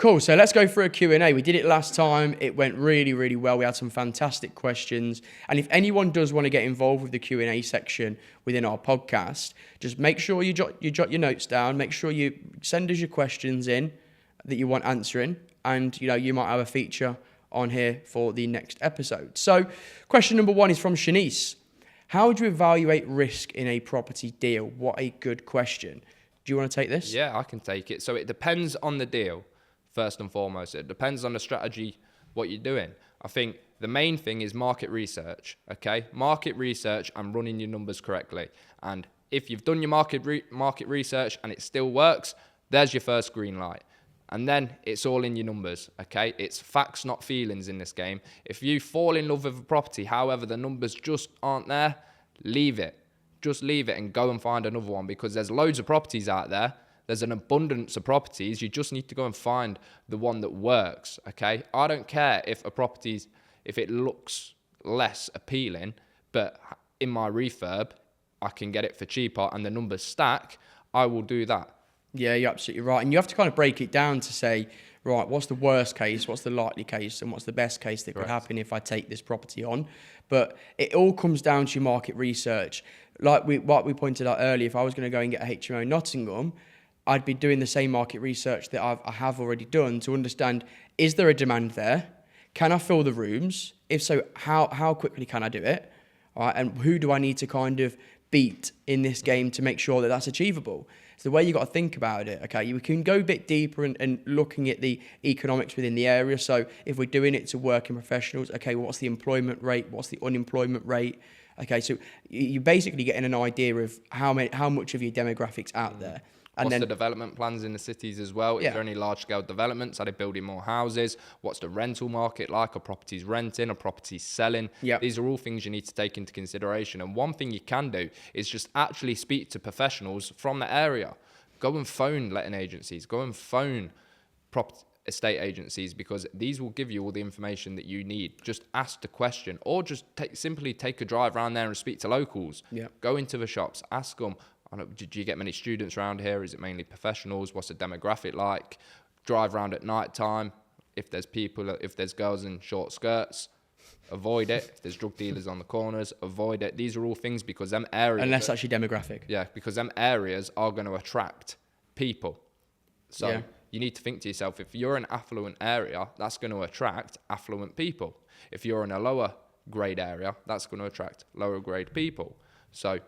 Cool. So let's go through a Q&A. We did it last time. It went really, really well. We had some fantastic questions. And if anyone does want to get involved with the Q&A section within our podcast, just make sure you jot your notes down. Make sure you send us your questions in that you want answering. And, you might have a feature on here for the next episode. So question number 1 is from Shanice. How do you evaluate risk in a property deal? What a good question. Do you want to take this? Yeah, I can take it. So it depends on the deal. First and foremost, it depends on the strategy, what you're doing. I think the main thing is market research, okay? Market research and running your numbers correctly. And if you've done your market research and it still works, there's your first green light. And then it's all in your numbers, okay? It's facts, not feelings in this game. If you fall in love with a property, however, the numbers just aren't there, leave it. Just leave it and go and find another one, because there's loads of properties out there. There's an abundance of properties. You just need to go and find the one that works, okay? I don't care if if it looks less appealing, but in my refurb, I can get it for cheaper and the numbers stack, I will do that. Yeah, you're absolutely right. And you have to kind of break it down to say, right, what's the worst case, what's the likely case, and what's the best case that could happen if I take this property on. But it all comes down to your market research. Like what we pointed out earlier, if I was going to go and get a HMO in Nottingham, I'd be doing the same market research that I have already done to understand, is there a demand there? Can I fill the rooms? If so, how quickly can I do it? All right, and who do I need to kind of beat in this game to make sure that that's achievable? It's the way you got to think about it, okay? You can go a bit deeper and looking at the economics within the area. So if we're doing it to working professionals, okay, well, what's the employment rate? What's the unemployment rate? Okay, so you're basically getting an idea of how much of your demographics out there. And What's then the development plans in the cities as well? Is there any large-scale developments? Are they building more houses? What's the rental market like? Are properties renting? Are properties selling? Yep. These are all things you need to take into consideration. And one thing you can do is just actually speak to professionals from the area. Go and phone letting agencies. Go and phone estate agencies, because these will give you all the information that you need. Just ask the question, or just simply take a drive around there and speak to locals. Yep. Go into the shops, ask them, do you get many students around here? Is it mainly professionals? What's the demographic like? Drive around at night time. If there's girls in short skirts, avoid it. If there's drug dealers on the corners, avoid it. These are all things, because them areas... Unless that's your demographic. Yeah, because them areas are going to attract people. So you need to think to yourself, if you're an affluent area, that's going to attract affluent people. If you're in a lower grade area, that's going to attract lower grade people. So...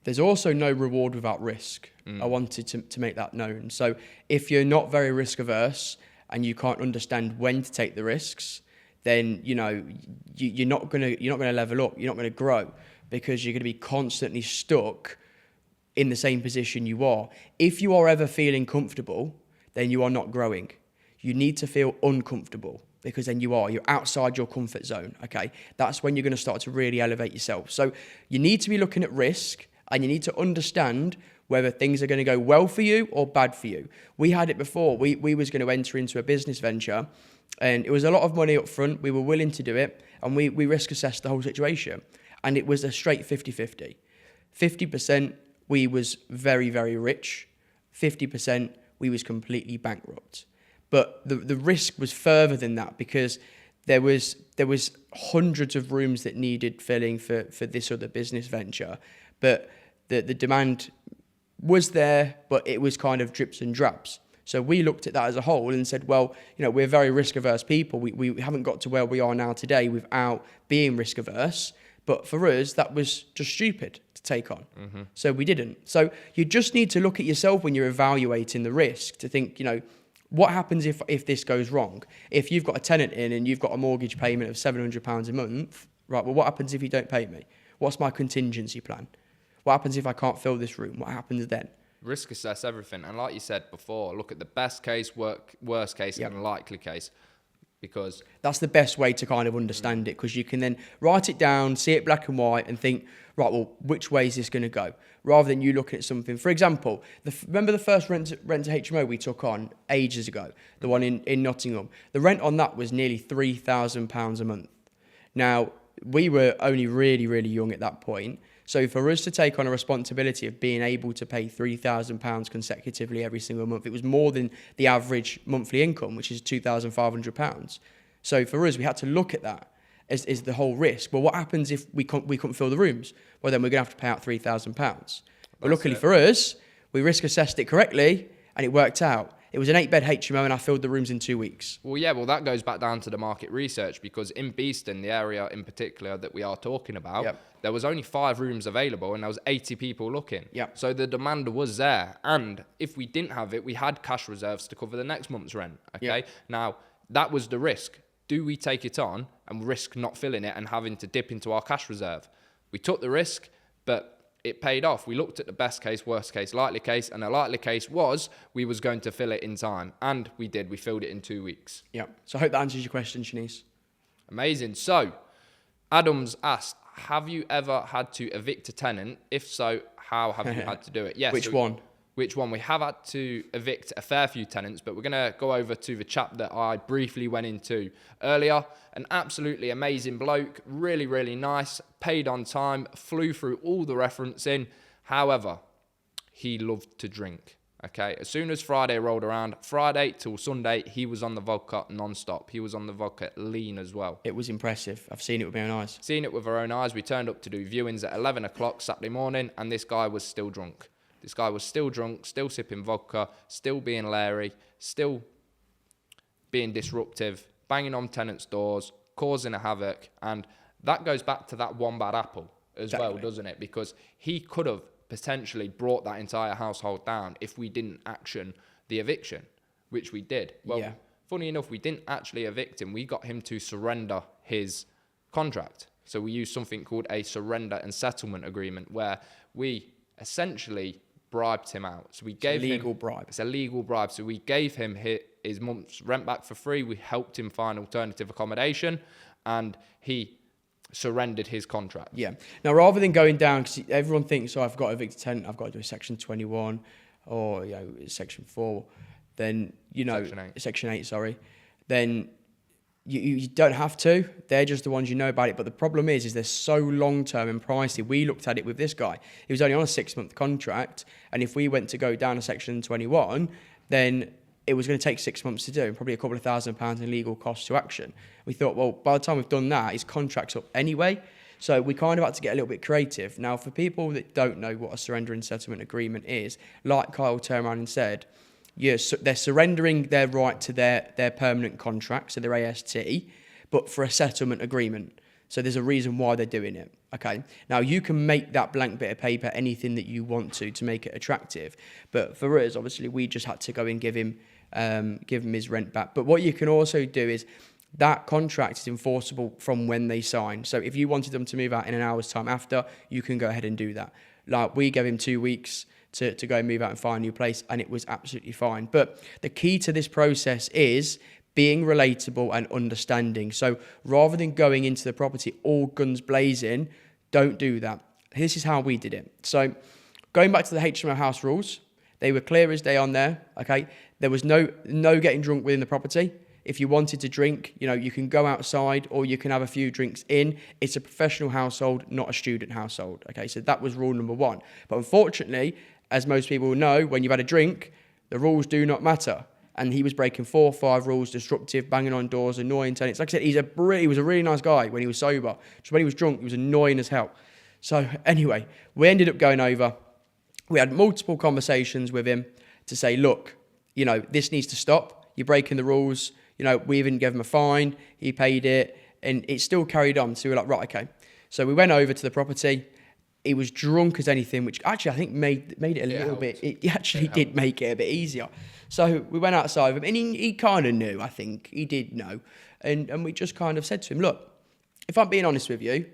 There's also no reward without risk. I wanted to make that known. So if you're not very risk averse and you can't understand when to take the risks, then you're not gonna level up. You're not gonna grow, because you're gonna be constantly stuck in the same position you are. If you are ever feeling comfortable, then you are not growing. You need to feel uncomfortable, because then you're outside your comfort zone. Okay, that's when you're gonna start to really elevate yourself. So you need to be looking at risk. And you need to understand whether things are going to go well for you or bad for you. We had it before. We was going to enter into a business venture, and it was a lot of money up front. We were willing to do it, and we risk assessed the whole situation. And it was a straight 50-50. 50% we was very, very rich. 50% we was completely bankrupt. But the risk was further than that, because there was hundreds of rooms that needed filling for this other business venture. But the demand was there, but it was kind of drips and drabs. So we looked at that as a whole and said, well, we're very risk-averse people. We haven't got to where we are now today without being risk-averse. But for us, that was just stupid to take on. Mm-hmm. So we didn't. So you just need to look at yourself when you're evaluating the risk to think, what happens if this goes wrong? If you've got a tenant in and you've got a mortgage payment of £700 a month, right, well, what happens if you don't pay me? What's my contingency plan? What happens if I can't fill this room? What happens then? Risk assess everything. And like you said before, look at the best case, worst case, and likely case. Because that's the best way to kind of understand it, because you can then write it down, see it black and white, and think, right, well, which way is this going to go? Rather than you looking at something. For example, remember the first rent to HMO we took on ages ago, the one in Nottingham? The rent on that was nearly £3,000 a month. Now, we were only really, really young at that point. So for us to take on a responsibility of being able to pay £3,000 consecutively every single month, it was more than the average monthly income, which is £2,500. So for us, we had to look at that as the whole risk. Well, what happens if we couldn't fill the rooms? Well, then we're going to have to pay out £3,000. But luckily for us, we risk assessed it correctly and it worked out. It was an 8-bed HMO and I filled the rooms in 2 weeks. Well, that goes back down to the market research, because in Beeston, the area in particular that we are talking about, there was only 5 rooms available and there was 80 people looking. So the demand was there. And if we didn't have it, we had cash reserves to cover the next month's rent. Okay. Now, that was the risk. Do we take it on and risk not filling it and having to dip into our cash reserve? We took the risk, but it paid off. We looked at the best case, worst case, likely case, and the likely case was we was going to fill it in time. And we did. We filled it in 2 weeks. So I hope that answers your question, Shanice. Amazing. So Adams asked, have you ever had to evict a tenant? If so, how have you had to do it? Yes. Which one? Which one? We have had to evict a fair few tenants, but we're going to go over to the chap that I briefly went into earlier. An absolutely amazing bloke, really, really nice, paid on time, flew through all the referencing. However, he loved to drink. Okay, as soon as Friday rolled around, Friday till Sunday, he was on the vodka non-stop. He was on the vodka lean as well. It was impressive. I've seen it with my own eyes. Seen it with our own eyes. We turned up to do viewings at 11 o'clock Saturday morning, and this guy was still drunk. This guy was still drunk, still sipping vodka, still being Larry, still being disruptive, banging on tenants' doors, causing a havoc. And that goes back to that one bad apple as well, doesn't it? Because he could have potentially brought that entire household down if we didn't action the eviction, which we did. Well, funny enough, we didn't actually evict him. We got him to surrender his contract. So we used something called a surrender and settlement agreement, where we essentially bribed him out. So we gave him a legal bribe. It's a legal bribe. So we gave him his month's rent back for free. We helped him find alternative accommodation, and he surrendered his contract. Now, rather than going down, because everyone thinks, I've got to evict a tenant, I've got to do a Section 21 or Section 4, then, Section 8, sorry, then you don't have to. They're just the ones you know about it. But the problem is they're so long-term and pricey. We looked at it with this guy. He was only on a 6-month contract. And if we went to go down a Section 21, then it was going to take 6 months to do, and probably a couple of £1,000 in legal costs to action. We thought, well, by the time we've done that, his contract's up anyway. So we kind of had to get a little bit creative. Now, for people that don't know what a surrender and settlement agreement is, like Kyle turned around and said, they're surrendering their right to their permanent contract, so their AST, but for a settlement agreement. So there's a reason why they're doing it. Okay. Now you can make that blank bit of paper anything that you want to make it attractive. But for us, obviously, we just had to go and give him his rent back. But what you can also do is that contract is enforceable from when they sign. So if you wanted them to move out in an hour's time after, you can go ahead and do that. Like we gave him 2 weeks to go and move out and find a new place, and it was absolutely fine. But the key to this process is being relatable and understanding. So rather than going into the property all guns blazing, don't do that. This is how we did it. So going back to the HMO house rules, they were clear as day on there, okay? There was no getting drunk within the property. If you wanted to drink, you can go outside or you can have a few drinks in. It's a professional household, not a student household, okay? So that was rule number 1. But unfortunately, as most people will know, when you've had a drink, the rules do not matter. And he was breaking 4 or 5 rules, disruptive, banging on doors, annoying tenants. Like I said, he was a really nice guy when he was sober. Just when he was drunk, he was annoying as hell. So anyway, we ended up going over. We had multiple conversations with him to say, look, this needs to stop. You're breaking the rules. We even gave him a fine. He paid it, and it still carried on. So we were like, right, okay. So we went over to the property. He was drunk as anything, which actually I think made it a little bit. It actually did make it a bit easier. So we went outside with him, and he kind of knew. I think he did know, and we just kind of said to him, look, if I'm being honest with you,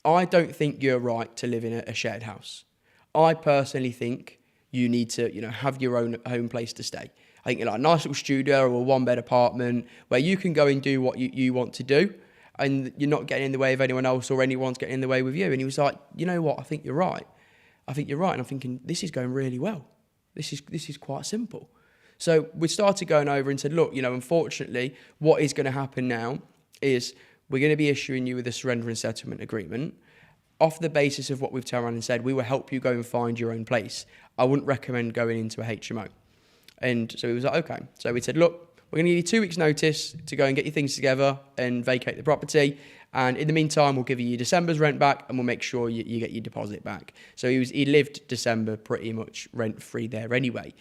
I don't think you're right to live in a shared house. I personally think you need to, have your own home place to stay. I think a nice little studio or a 1-bed apartment where you can go and do what you want to do, and you're not getting in the way of anyone else or anyone's getting in the way with you. And he was like, you know what? I think you're right. And I'm thinking, this is going really well. This is quite simple. So we started going over and said, look, unfortunately, what is going to happen now is we're going to be issuing you with a surrender and settlement agreement. off the basis of what we've turned around and said, we will help you go and find your own place. I wouldn't recommend going into a HMO. And so he was like, okay. So we said, look, we're going to give you 2 weeks notice to go and get your things together and vacate the property. And in the meantime, we'll give you your December's rent back and we'll make sure you get your deposit back. So he lived December pretty much rent-free there anyway.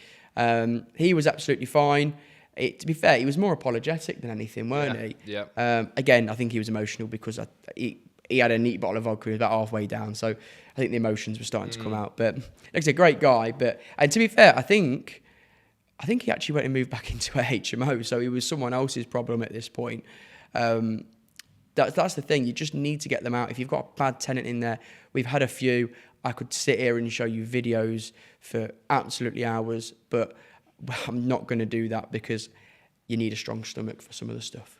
He was absolutely fine. To be fair, he was more apologetic than anything, weren't he? Yeah. Again, I think he was emotional because he had a neat bottle of vodka, he was about halfway down. So I think the emotions were starting to come out. But like I said, great guy. And to be fair, I think he actually went and moved back into a HMO. So he was someone else's problem at this point. That's the thing. You just need to get them out. If you've got a bad tenant in there, we've had a few. I could sit here and show you videos for absolutely hours, but I'm not going to do that because you need a strong stomach for some of the stuff.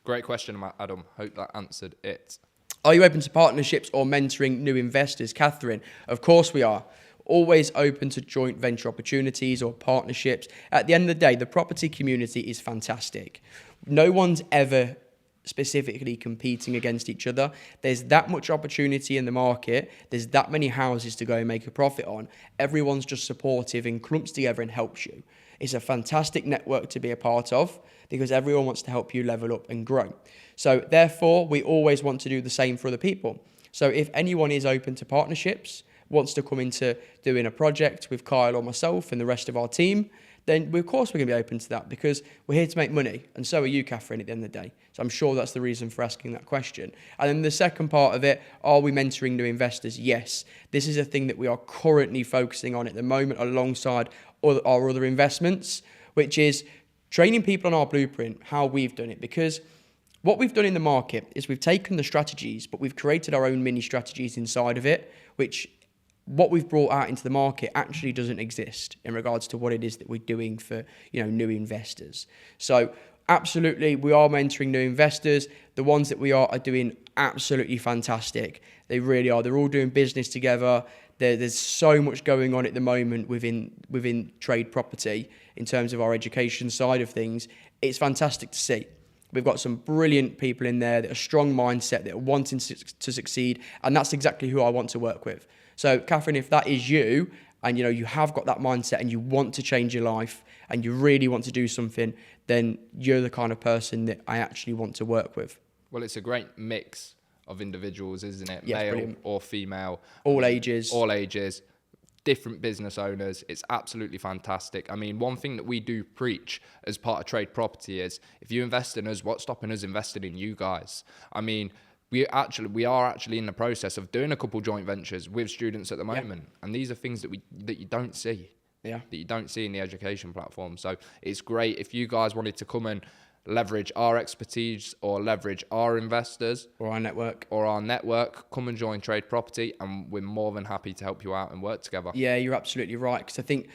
Great question, Adam. Hope that answered it. Are you open to partnerships or mentoring new investors? Catherine, of course we are. Always open to joint venture opportunities or partnerships. At the end of the day, the property community is fantastic. No one's ever specifically competing against each other. There's that much opportunity in the market. There's that many houses to go and make a profit on. Everyone's just supportive and clumps together and helps you. It's a fantastic network to be a part of because everyone wants to help you level up and grow. So therefore, we always want to do the same for other people. So if anyone is open to partnerships, wants to come into doing a project with Kyle or myself and the rest of our team, then of course we're going to be open to that because we're here to make money. And so are you, Catherine, at the end of the day. So I'm sure that's the reason for asking that question. And then the second part of it, are we mentoring new investors? Yes. This is a thing that we are currently focusing on at the moment alongside our other investments, which is training people on our blueprint, how we've done it. Because what we've done in the market is we've taken the strategies, but we've created our own mini strategies inside of it, which what we've brought out into the market actually doesn't exist in regards to what it is that we're doing for, new investors. So absolutely, we are mentoring new investors. The ones that we are doing absolutely fantastic. They really are. They're all doing business together. There's so much going on at the moment within trade property in terms of our education side of things. It's fantastic to see. We've got some brilliant people in there that are strong mindset, that are wanting to succeed, and that's exactly who I want to work with. So, Catherine, if that is you, and you have got that mindset and you want to change your life and you really want to do something, then you're the kind of person that I actually want to work with. Well, it's a great mix of individuals, isn't it? Yes, Male brilliant. or female. All ages. All ages. Different business owners. It's absolutely fantastic. I mean, one thing that we do preach as part of trade property is if you invest in us, what's stopping us investing in you guys? I mean, we are actually in the process of doing a couple joint ventures with students at the moment, and these are things that you don't see. Yeah. That you don't see in the education platform. So it's great if you guys wanted to come and leverage our expertise or leverage our investors Or our network. come and join Trade Property, and we're more than happy to help you out and work together. Yeah, you're absolutely right. Because I think